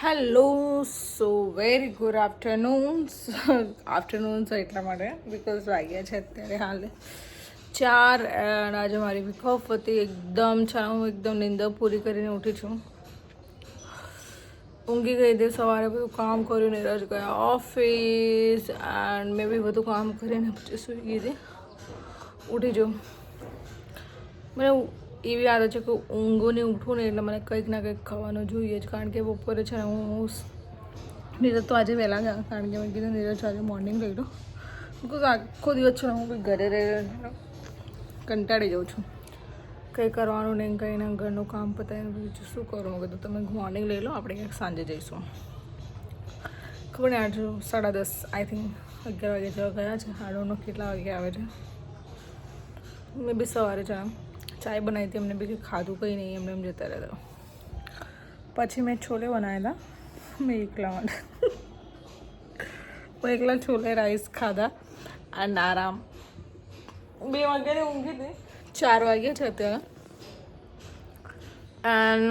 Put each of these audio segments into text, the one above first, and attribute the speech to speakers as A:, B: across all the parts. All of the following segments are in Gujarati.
A: હેલો સો વેરી ગુડ આફ્ટરનૂન એટલા માટે બિકોઝ વાગ્યા છે અત્યારે હાલ 4 એન્ડ આજે મારી વીક ઓફ હતી એકદમ હું એકદમ નિંદર પૂરી કરીને ઉઠી છું. ઊંઘી ગઈ હતી સવારે, બધું કામ કર્યું, નીરજ ગયા ઓફિસ એન્ડ મેં બી બધું કામ કરીને પછી સૂઈ ગઈ હતી. ઉઠી જાઉં મને એવી આદત છે કે ઊંઘોને ઉઠું ને એટલે મને કંઈક ના કંઈક ખાવાનું જોઈએ જ, કારણ કે બપોરે છે ને હું નીરજ તો આજે વહેલા ગયા, કારણ કે મેં કીધું નીરજ આજે મોર્નિંગ લઈ લો, બિકોઝ આખો દિવસ છે ને હું કંઈ ઘરે રહી કંટાળી જાઉં છું, કંઈ કરવાનું નહીં, કંઈ ના ઘરનું કામ પતાવીને બીજું શું કરું. મેં કીધું તમે મોર્નિંગ લઈ લો, આપણે ક્યાંક સાંજે જઈશું. ખબર ને આજે 10:30 આઈ થિંક 11 વાગે જેવા ગયા છે. હાડોનો કેટલા વાગે આવે છે. મેં બી સવારે ચાય બનાવી હતી, એમને બી કંઈ ખાધું કંઈ નહીં, એમને એમ જતા રહેતા. પછી મેં છોલે બનાવેલા મેં એકલા માટે. હું એકલા છોલે રાઈસ ખાધા એન્ડ આરામ. 2 વાગ્યાની ઊંઘી હતી, 4 વાગ્યા છે અત્યારે. એન્ડ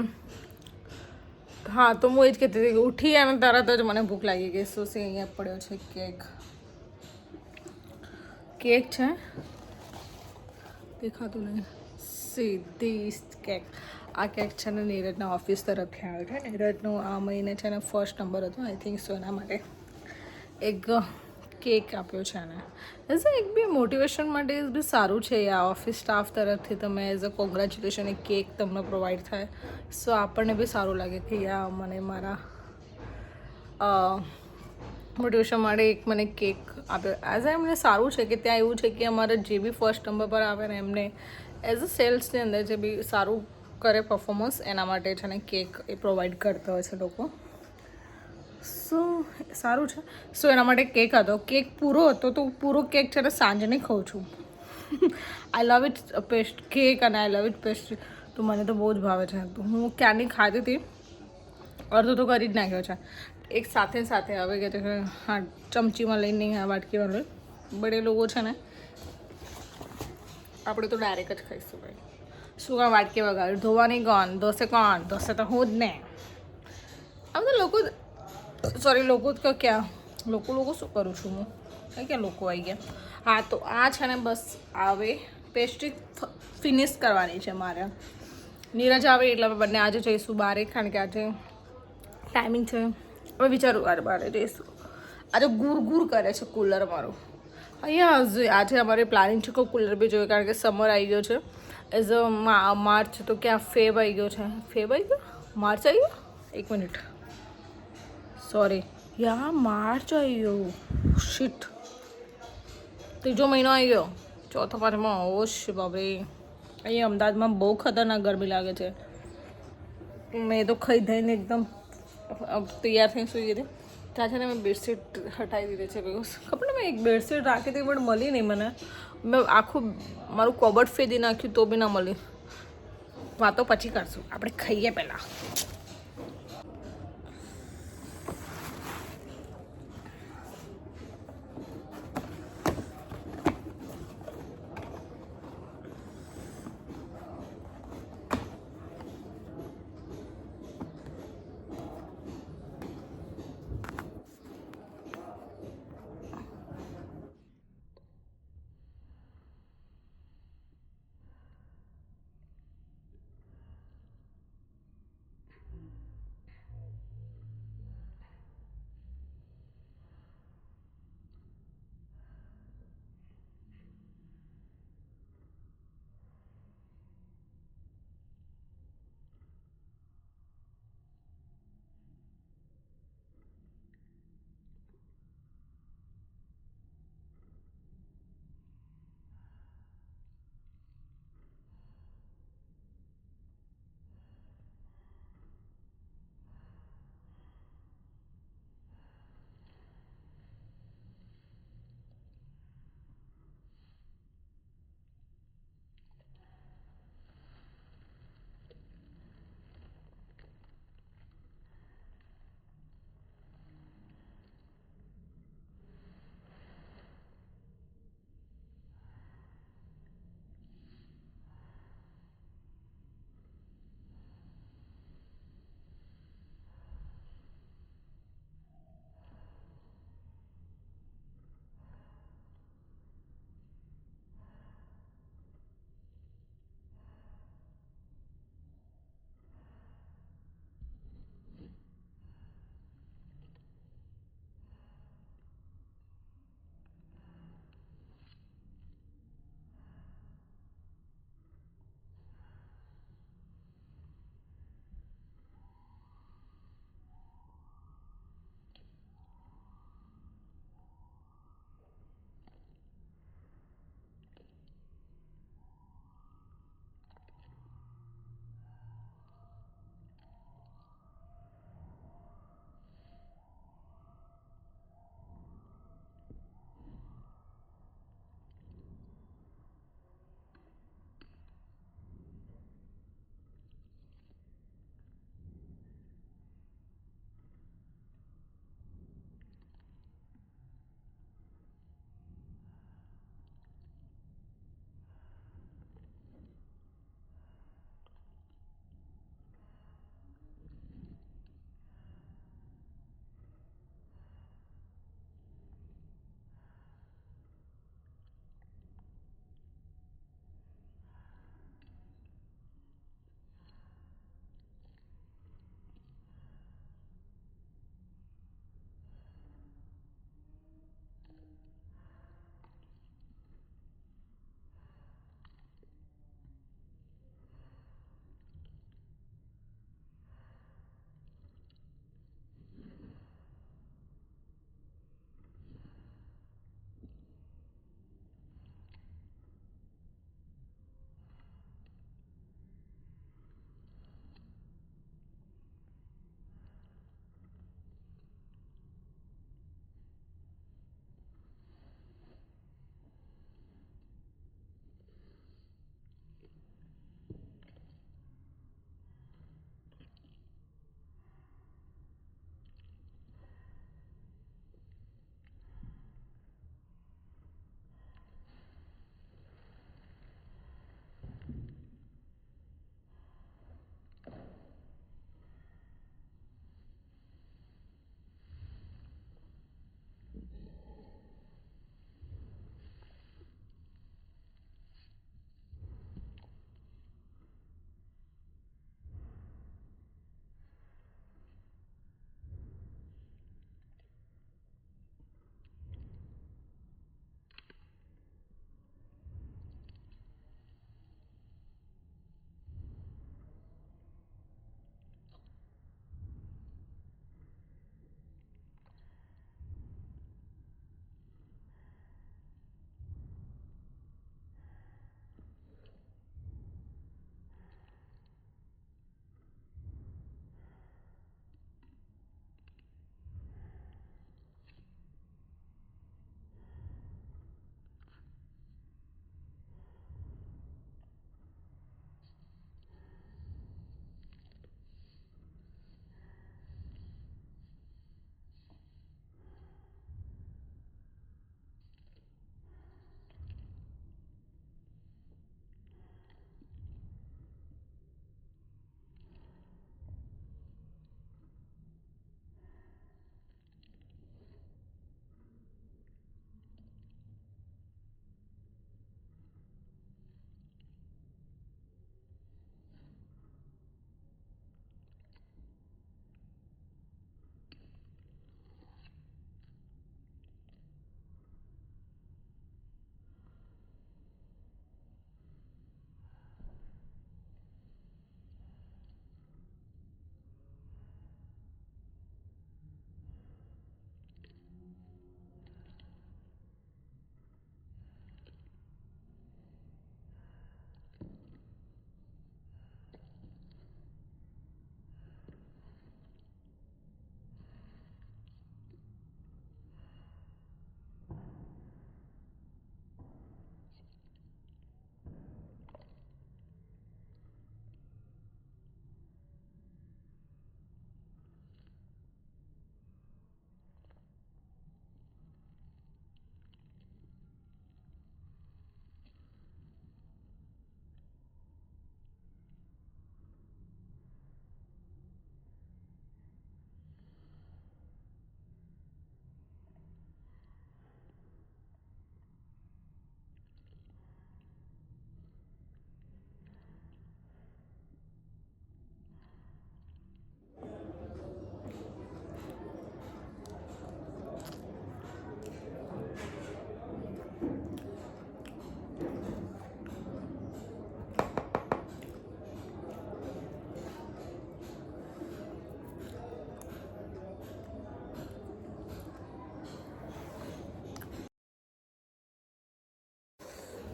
A: હા, તો હું એ જ કહેતી હતી કે ઉઠી અને તરત જ મને ભૂખ લાગી ગઈ. શું છે અહીંયા પડ્યો છે કેક છે, દેખાતું નહીં, સીધી કેક. આ કેક છે ને નીરજના ઓફિસ તરફથી આવ્યો છે. નીરજનો આ મહિને છે ને ફર્સ્ટ નંબર હતો આઈ થિંક સો, એના માટે એક કેક આપ્યો છે એને. એઝ એક બી મોટિવેશન માટે બી સારું છે. આ ઓફિસ સ્ટાફ તરફથી તમે એઝ અ કોંગ્રેચ્યુલેશન એક કેક તમને પ્રોવાઈડ થાય, સો આપણને બી સારું લાગે કે મને મારા મોટિવેશન માટે એક મને કેક આપ્યો. એઝ એમને સારું છે કે ત્યાં એવું છે કે અમારા જે બી ફર્સ્ટ નંબર પર આવે ને એમને એઝ અ સેલ્સની અંદર જે બી સારું કરે પરફોર્મન્સ, એના માટે છે ને કેક એ પ્રોવાઈડ કરતા હોય છે લોકો. સો સારું છે. સો એના માટે કેક હતો. કેક પૂરો હતો તો પૂરો કેક છે ને સાંજે નહીં ખાઉં છું. આઈ લવ ઇટ કેક અને આઈ લવ ઇટ પેસ્ટ્રી, તો મને તો બહુ જ ભાવે છે. તો હું ક્યારની ખાધી હતી, અડધો તો કરી જ નાખ્યો છે. એક સાથે હવે કે છે હા ચમચીમાં લઈને નહીં, વાટકીમાં લઈ, બટ એ લોકો છે ને આપણે તો ડાયરેક્ટ જ ખાઈશું ભાઈ. શું કામ વાટકી વગાડ્યું, ધોવાની કોણ, ધોશે તો હું જ ને. આમ તો લોકો શું કરું છું હું, ક્યાં લોકો આવી ગયા. હા, તો આ છે ને બસ આવે પેસ્ટ્રી ફિનિશ કરવાની છે મારે. નીરજ આવે એટલે બંને આજે જઈશું બહાર, કારણ કે આજે ટાઈમિંગ છે. હવે વિચારું બહાર જઈશું. આજે ગુર કરે છે કુલર મારું અહીંયા. આજે અમારે પ્લાનિંગ છે કે કુલર બી જોઈએ, કારણ કે સમર આવી ગયો છે. એઝ અ માર્ચ તો ક્યાં ફેબ આવી ગયો છે. માર્ચ આવી ગયો, 1 મિનિટ, સોરી માર્ચ આવી ગયો, શીટ, 3જો મહિનો આવી ગયો, 4થા ઓશ બાપરે. અહીંયા અમદાવાદમાં બહુ ખતરનાક ગરમી લાગે છે. મેં તો ખાઈ થઈને એકદમ તૈયાર થઈને સૂઈ ગઈ હતી. ત્યાં છે ને મેં બેડશીટ હટાવી દીધી છે, બિકોઝ ખબર ને મેં એક બેડશીટ રાખી હતી પણ મળી નહીં મને. મેં આખું મારું કબટ ફેદી નાખ્યું તો બી ના મળી. વાતો પછી કરશું, આપણે ખાઈએ પહેલાં.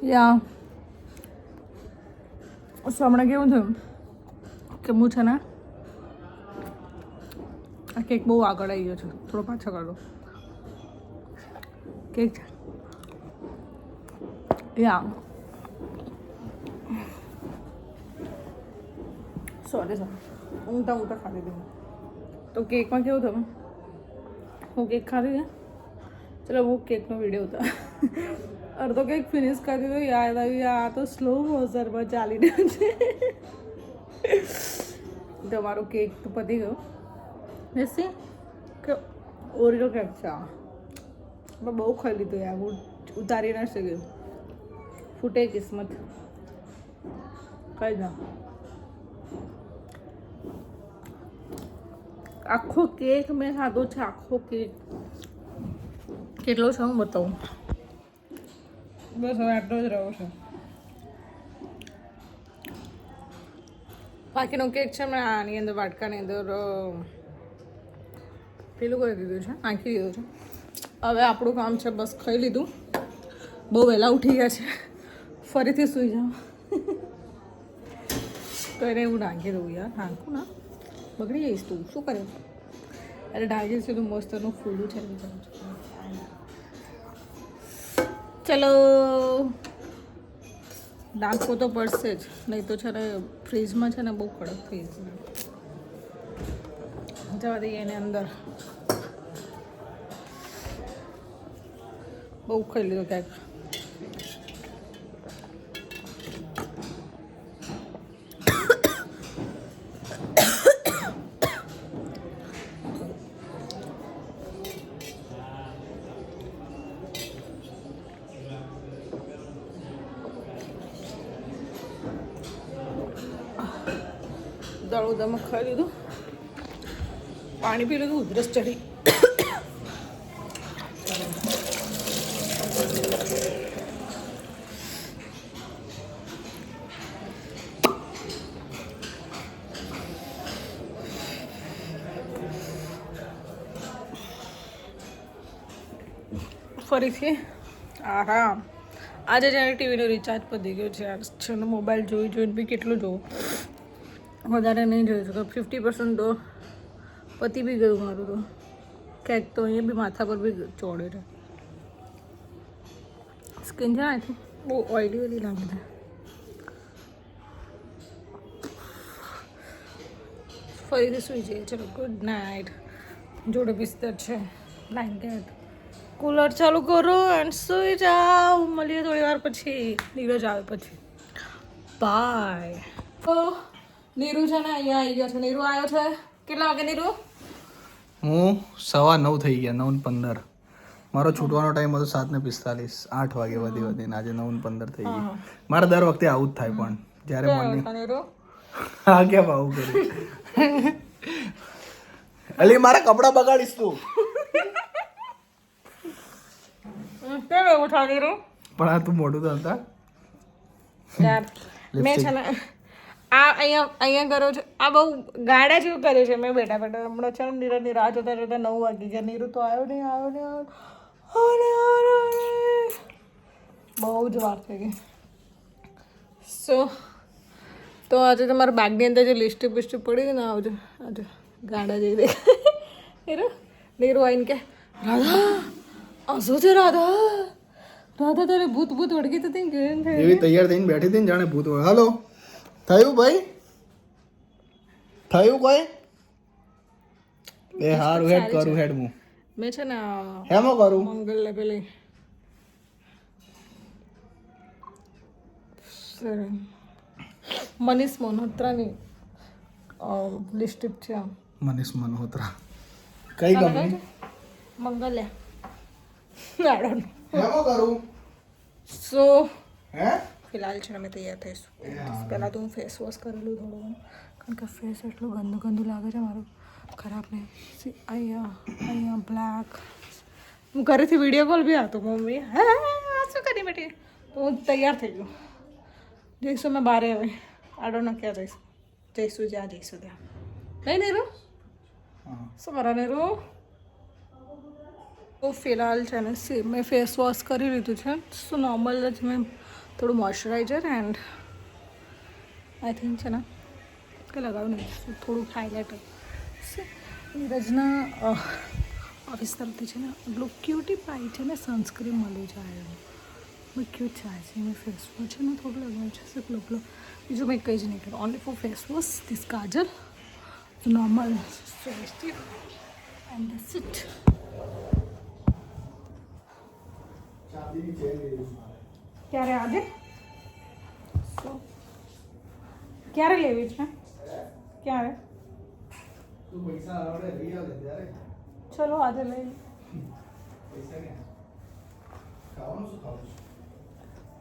A: યા હમણાં કેવું થયું કે હું છે ને આ કેક બહુ આગળ આવી ગયો છે, થોડો પાછો કરો કેક યા સોરી ઊંઘતા ખાધી દઉં તો કેકમાં કેવું થયું હું કેક ખાધી ને ચલો હું કેકનો વિડીયો હતા અડધો કેક ફિનિશ કરી દીધો યાદ આવી આ તો સ્લો મોશનમાં ચાલી રહ્યો છે તમારો કેક તો પતી ગયો બેસી કે ઓરિયો કેક છે આ મેં બહુ ખાઈ લીધું યાર હું ઉતારી ના શક્યું ફૂટે કિસ્મત કઈ ના આખો કેક મેં ખાધો છે આખો કેક કેટલો છે હું બતાવું બસ હવે આટલો જ રહ્યો છે બાકીનો કેક છે મેં આની અંદર વાટકાની અંદર પેલું કરી દીધું છે નાખી દીધું છે હવે આપણું કામ છે બસ ખાઈ લીધું બહુ વહેલા ઉઠી ગયા છે ફરીથી સૂઈ જાઉં તો એને હું ઢાંકી દઉં યાર નાખું ના બગડી જઈશ તું શું કરે અરે ઢાંકી સીધું મસ્તનું ફૂલું છે ચલો ડાંકો તો પડશે જ નહીં તો છે ને ફ્રીજમાં છે ને બહુ કડક થઈ જશે જવા દઈએ એને અંદર બહુ ખાઈ લીધું ક્યાંક દળું દમ ખાઈ લીધું પાણી પી લીધું ઉધરસ ચડી ફરીથી આરામ આજે જ્યારે ટીવીનો રિચાર્જ પતી ગયો છે છે મોબાઈલ જોઈને બી કેટલું જોવું વધારે નહીં જોઈ શકો 50% તો પતી બી ગયું મારું તો ક્યાંક તો અહીંયા બી માથા પર બી ચોડે છે સ્કિન છે ને બહુ ઓઇલી લાગે છે ફરીથી સૂઈ જઈએ ચલો ગુડ નાઇટ જોડે બિસ્તર છે બ્લેન્કેટ કુલર ચાલુ કરો એન્ડ સૂઈ જાઓ મળીએ થોડી વાર પછી નીરજ આવે પછી બાય તો નીરુ છે ને અહીંયા આવી ગયો છે નીરુ આવ્યો છે કેટલા વાગે નીરુ
B: હું 9:15 થઈ ગયા 9:15 મારો છૂટવાનો ટાઈમ હતો 7:45 8 વાગે વધીને આજે 9:15 થઈ ગઈ મારે દર વખતે આવું જ થાય પણ જ્યારે મોર્નિંગ હા કેમ આવું કર્યું અલી મારા કપડા બગાડીશ તું
A: કેમ એવું થાય નીરુ
B: પણ આ તું મોઢું તો હતા
A: યાર મેં છે ને આ અહીંયા કર્યો છે આ બહુ ગાડા જેવું કર્યું છે મેં બેઠા હમણાં છે ને નીરજની રાહ જોતા 9 વાગી ગયા નીરુ તો આવ્યો નહીં બહુ જ વાર થઈ ગઈ સો તો આજે તમારા બેગની અંદર જે લિસ્ટિપ બિસ્ટિપ પડી ને આવજો આજે ગાડા જેવી દેખાય નીરુ આવીને કે રાધા શું છે રાધા તારે ભૂત વળગી તો
B: એવી તૈયાર થઈને બેઠી હતી ને જાણે ભૂત હાલો થયું ભાઈ થયું કોઈ એ હારું હેડ કરું હેડ હું
A: મેં છે ને
B: હેમો કરું
A: મંગલ પેલી મનીષ મલ્હોત્રાની લિસ્ટિપ છે
B: મનીષ મલ્હોત્રા કઈ કંપની
A: મંગલ્યા
B: હેમો કરું
A: સો
B: હે
A: ફિલહાલ છે અમે તૈયાર થઈશું પહેલાં તો હું ફેસ વોશ કરેલું થોડું કારણ કે ફેસ એટલું ગંદુ લાગે છે મારું ખરાબ નહીં અહીંયા બ્લેક હું ઘરેથી વિડીયો કોલ બી હતો મમ્મી હા શું કરી બેટી તો હું તૈયાર થઈ ગયું જઈશું મેં બારે હવે આડો ન ક્યાં જઈશું જ્યાં જઈશું ત્યાં નહીં નીરુ શું મારા નીરુ તો ફિલહાલ છે ને મેં ફેસ વોશ કરી લીધું છે શું નોર્મલ જ મેં થોડું મોઇશ્ચરાઇઝર એન્ડ આઈ થિંક છે ને કે લગાવ્યું નહીં, થોડું હાઇલાઇટર. નીરજના ઓફિસ તરફથી છે ને એટલું ક્યુટી પાઈ છે ને સનસ્ક્રીન મળી જાય મેં ક્યુટ જાય છે. મેં ફેસ વોશ છે ને થોડું લગાવ્યું છે સિર્ફ એટલું. બીજું મેં કંઈ જ નહીં કર્યું. Only for face wash, this kajal, normal selective and this it. ક્યારે આજે ક્યારે લેવી છે? ક્યારે? ચલો આજે લઈ.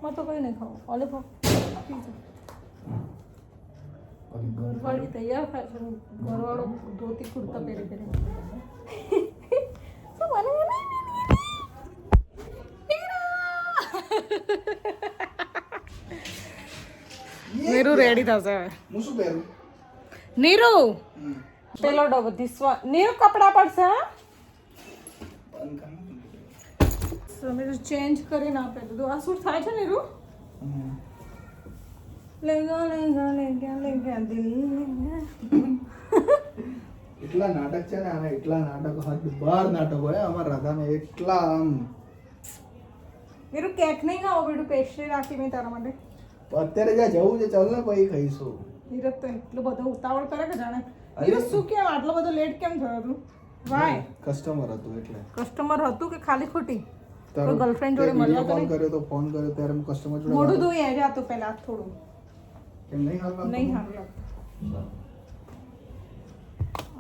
A: मैं तो कहीं नहीं खाऊँ. ओले खाओ. घरवाड़ी तैयार થાય છે. ઘરવાળો ધોતી કુર્તા પહેરી પહેરી શું બને નીરુ રેડી થશે હવે.
B: હું શું પહેરું?
A: નીરુ પેલો ડબ્બો ધીસવા. નીરુ કપડા પડશે. હા તમે ચેન્જ કરીને આપે તો આ શું થાય છે નીરુ? લેગા લેગા લેગા લેગા દિલ
B: એટલા નાટક છે ને આને, એટલા નાટક હદ બાર નાટક હોય અમારા રાધાને, એટલા આમ.
A: નીરુ કેક નહીં ખાવો બેટું, પેસ્ટ્રી રાખી મેં તારા માટે.
B: તો અત્યારે જ્યાં જવું છે ચાલ ને પછી ખાઈશું.
A: નીરજ તો એટલો બધો ઉતાવળ કરે કે જાણે. નીરજ શું કેમ આટલો બધો લેટ કેમ થયો તું? વાય
B: કસ્ટમર હતું એટલે.
A: કસ્ટમર હતું કે ખાલી ખોટી?
B: તારો
A: ગર્લફ્રેન્ડ જોડે મળવા તો
B: ફોન કર્યો તો ફોન કર્યો ત્યારે હું કસ્ટમર જોડે
A: મોઢું ધોઈ આવ્યા તો પહેલા થોડું
B: કેમ નહીં હાલ
A: નહીં સારું લાગતું.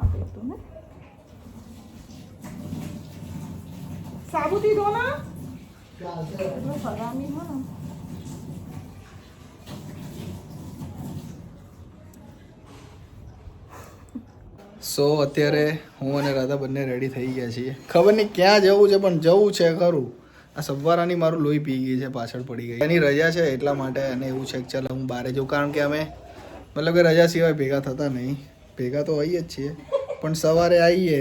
A: આપે તો ને સાબુથી ધો ના એટલો ફરામી હો ને.
B: સો અત્યારે હું અને રાધા બંને રેડી થઈ ગયા છીએ. ખબર નહીં ક્યાં જવું છે પણ જવું છે ખરું. આ સવારાની મારું લોહી પી ગઈ છે, પાછળ પડી ગઈ. એની રજા છે એટલા માટે અને એવું છે કે ચાલ હું બહાર જઉં, કારણ કે અમે મતલબ કે રજા સિવાય ભેગા થતા નહીં. ભેગા તો હોઈએ જ છીએ પણ સવારે આવીએ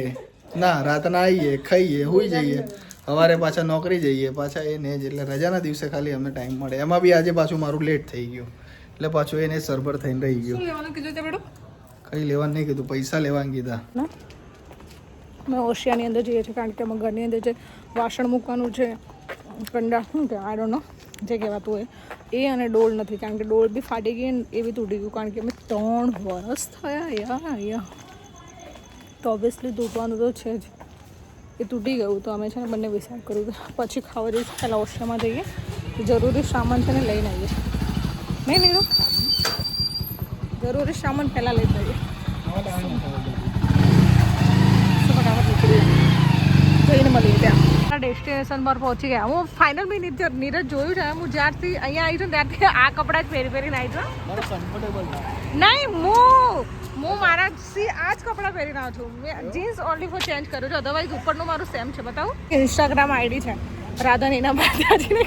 B: ના, રાતના આવીએ, ખાઈએ, સૂઈ જઈએ, સવારે પાછા નોકરી જઈએ, પાછા એ ને જ. એટલે રજાના દિવસે ખાલી અમને ટાઈમ મળે. એમાં બી આજે પાછું મારું લેટ થઈ ગયું એટલે પાછું એને સરભર થઈને રહી ગયું.
A: શું લેવાનું કીધું તે બેટું?
B: કંઈ લેવાનું નહીં કીધું, પૈસા લેવાનું કીધા.
A: અમે ઓશિયાની અંદર જઈએ છીએ કારણ કે અમે ઘરની અંદર જે વાસણ મૂકવાનું છે કંડા શું કે આઈ ડોન્ટ નો જે કહેવાતું હોય એ, અને ડોલ નથી કારણ કે ડોલ બી ફાટી ગઈ ને એ બી તૂટી ગયું કારણ કે અમે 3 વર્ષ થયા યા તો ઓબ્વિયસલી તૂટવાનું તો છે જ. એ તૂટી ગયું તો અમે છે ને બંને વિચાર કર્યું કે પછી ખાવા જઈશ પહેલાં ઓશિયામાં જઈએ, જરૂરી સામાન છે ને લઈને આવીએ. નહીં નહીં જરૂરી સામાન પહેલાં લઈ જઈએ. જઈને મળીએ ત્યાં ડેસ્ટિનેશન પર પહોંચી ગયા. હું ફાઇનલ મેં નીરજ જોયું છે. હું જ્યારથી અહીંયા આવી છું ત્યારથી આ કપડાં જ પહેરીને આવી છું. નહીં હું મારા આ જ કપડાં પહેરીને આવું છું. મેં જીન્સ ઓનલી ફોર ચેન્જ કર્યું છે, અધરવાઇઝ ઉપરનું મારું સેમ છે. બતાવું ઇન્સ્ટાગ્રામ આઈડી છે રાધાનીના માતાજીને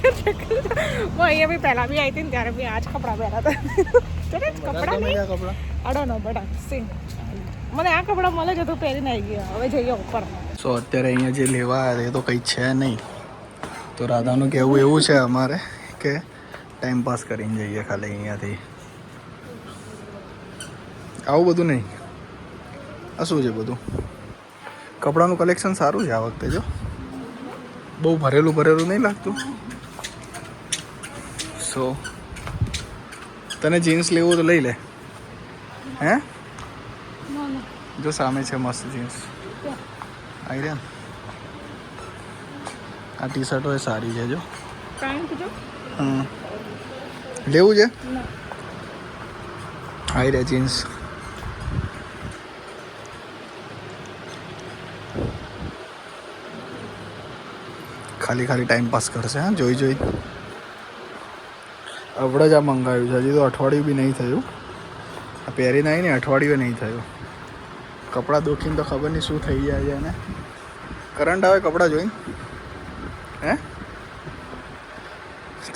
A: હું અહીંયા બી પહેલાં બી આવી હતી ને ત્યારે બી આ જ કપડાં પહેર્યા હતા. કપડાં આડો નો બટા સી મને આ કપડાં મળે છે તો પહેરીને આવી ગયા. હવે જઈએ ઉપર.
B: સો અત્યારે અહીંયા જે લેવા આવ્યા એ તો કંઈ છે નહીં. તો રાધાનું કહેવું એવું છે અમારે કે ટાઈમ પાસ કરીને જઈએ ખાલી અહીંયાથી. આવું બધું નહીં. આ શું છે બધું? કપડાનું કલેક્શન સારું છે આ વખતે. જો બહુ ભરેલું નહીં લાગતું. સો તને જીન્સ લેવું તો લઈ લે. હે જો સામે છે મસ્ત જીન્સ આવી રહ્યા. આ ટી શર્ટો એ સારી છે જો. લેવું છે આવી રહ્યા જીન્સ. ખાલી ટાઈમ પાસ કરશે. હા જોઈ અવડે જ આ મંગાવ્યું છે. હજી તો અઠવાડિયું બી નહીં થયું. આ પહેરીને આવીને અઠવાડિયું નહીં થયું. કપડાં દુખીને તો ખબર નહીં શું થઈ જાય છે એને. કરંટ આવે કપડાં જોઈને. હે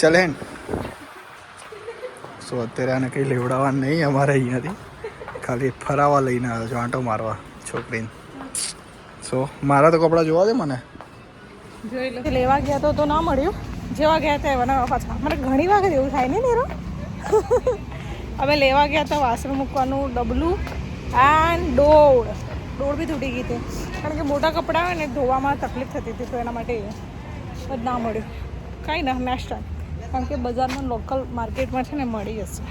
B: ચાલે હેન. સો અત્યારે આને કંઈ લેવડાવવા નહીં અમારે અહીંયાથી, ખાલી ફરાવા લઈને આવ્યો છું, આંટો મારવા છોકરીને. સો મારા તો કપડાં જોવા દે મને.
A: લેવા ગયા તો ના મળ્યું જેવા ગયા હતા એવા નવા પાછા. મને ઘણી વખત એવું થાય ને નીરો. અમે લેવા ગયા હતા વાસણ મૂકવાનું ડબલું એન્ડ ડોળ બી તૂટી ગઈ હતી, કારણ કે મોટા કપડાં હોય ને ધોવામાં તકલીફ થતી હતી, તો એના માટે જ ના મળ્યું. કાંઈ ના, નેક્સ્ટ ટાઈમ, કારણ કે બજારમાં લોકલ માર્કેટમાં છે ને મળી જશે,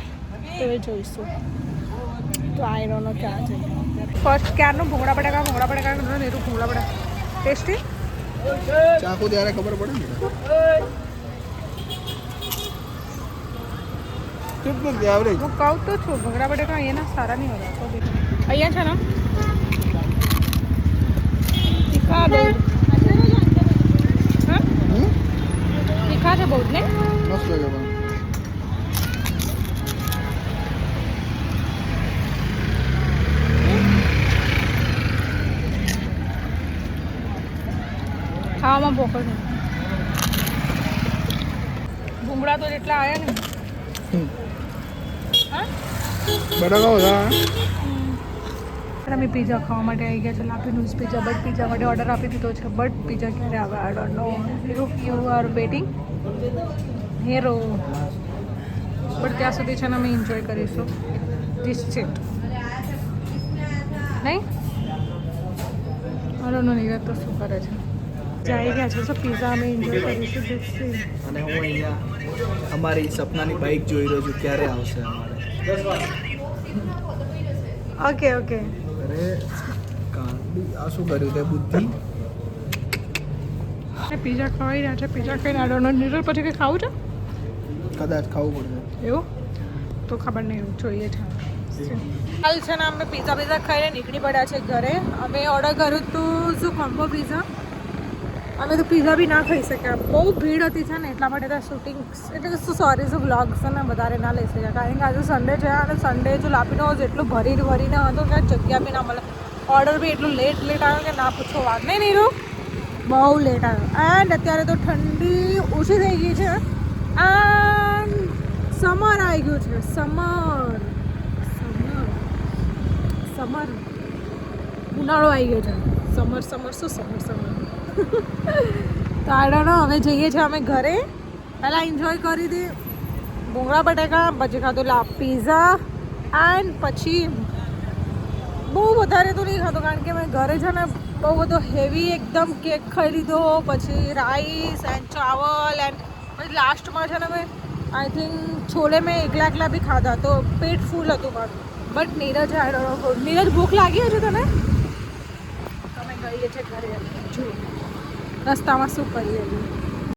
A: તો એ જોઈશું. તો આઈ ડોન્ટ નો ક્યાં જઈએ. ફર્સ્ટ ક્યારનું ભૂંગળા બટાકા નીરું ભૂંગળા બટાકા ટેસ્ટી.
B: ચાખું ત્યારે ખબર પડે ને. એવરેજ.
A: હું કહું તો છું ભૂંગળા બટાકા અહીંયાના સારા નહીં હોતા. અહીંયા છે ને તીખા બહુ, હા તીખા છે બહુ જ ને.
B: મસ્ત લાગે પણ.
A: ખાવામાં ભોખર છે. ભૂંગળા તો જેટલા આવ્યા ને. હા
B: બટાકા બધા.
A: અમે પીઝા ખાવા માટે આવી ગયા છે. લાપીનોઝ પીઝા, બટ પીઝા માટે ઓર્ડર આપી દીધો છે. બટ પીઝા ક્યારે આવે I don't know. You are waiting hero. But ત્યાં સુધી છે ને અમે એન્જોય કરીશું ધીસ ચેટ નહીં. અરનો નિરત તો શું કરે છે, જઈ ગયા છે. તો પીઝા અમે એન્જોય કરીશું.
B: અને હું અહીંયા અમારી સપનાની બાઇક જોઈ રહ્યો છું, ક્યારે આવશે અમારે.
A: Okay okay.
B: અરે આ શું કર્યું તે બુદ્ધિ.
A: પીઝા ખવાઈ રહ્યા છે. પીઝા ખાઈને આડોનો નિરલ પછી કંઈ ખાવું છે
B: કદાચ ખાવું પડશે
A: એવું તો ખબર નહીં, એવું જોઈએ છે. હાલ છે ને અમે પીઝા ખાઈને નીકળી પડ્યા છે ઘરે. અમે ઓર્ડર કર્યું હતું શું કોમ્બો પીઝા. અમે તો પીઝા બી ના ખાઈ શક્યા, બહુ ભીડ હતી છે ને, એટલા માટે ત્યાં શૂટિંગ એટલે શું સોરી શું બ્લોગ્સ ને વધારે ના લઈ શક્યા, કારણ કે આજે સન્ડે છે અને સન્ડે જો લાપીનોઝ એટલું ભરીને હતો કે જગ્યા બી ના મળે. ઓર્ડર બી એટલું લેટ આવ્યો કે ના પૂછો વાત. નહીં નીરું બહુ લેટ આવ્યો. એન્ડ અત્યારે તો ઠંડી ઓછી થઈ ગઈ છે એન્ડ સમર આવી ગયું છે. સમર ઉનાળો આવી ગયો છે. સમર તો આડોનો હવે જઈએ છીએ અમે ઘરે. પહેલાં એન્જોય કરી દે ભૂંગળા બટાકા, પછી ખાધું પીઝા એન્ડ પછી બહુ વધારે તો નહીં ખાધું, કારણ કે મેં ઘરે છે ને બહુ બધો હેવી એકદમ કેક ખાઈ લીધો, પછી રાઈસ એન્ડ ચાવલ એન્ડ પછી લાસ્ટમાં છે ને મેં આઈ થિંક છોલે મેં એકલા બી ખાધા, તો પેટ ફૂલ હતું મારું. બટ નીરજ નીરજ ભૂખ લાગી હશે તને? અમે ગઈએ છીએ ઘરે. જો રસ્તામાં શું કરીએ.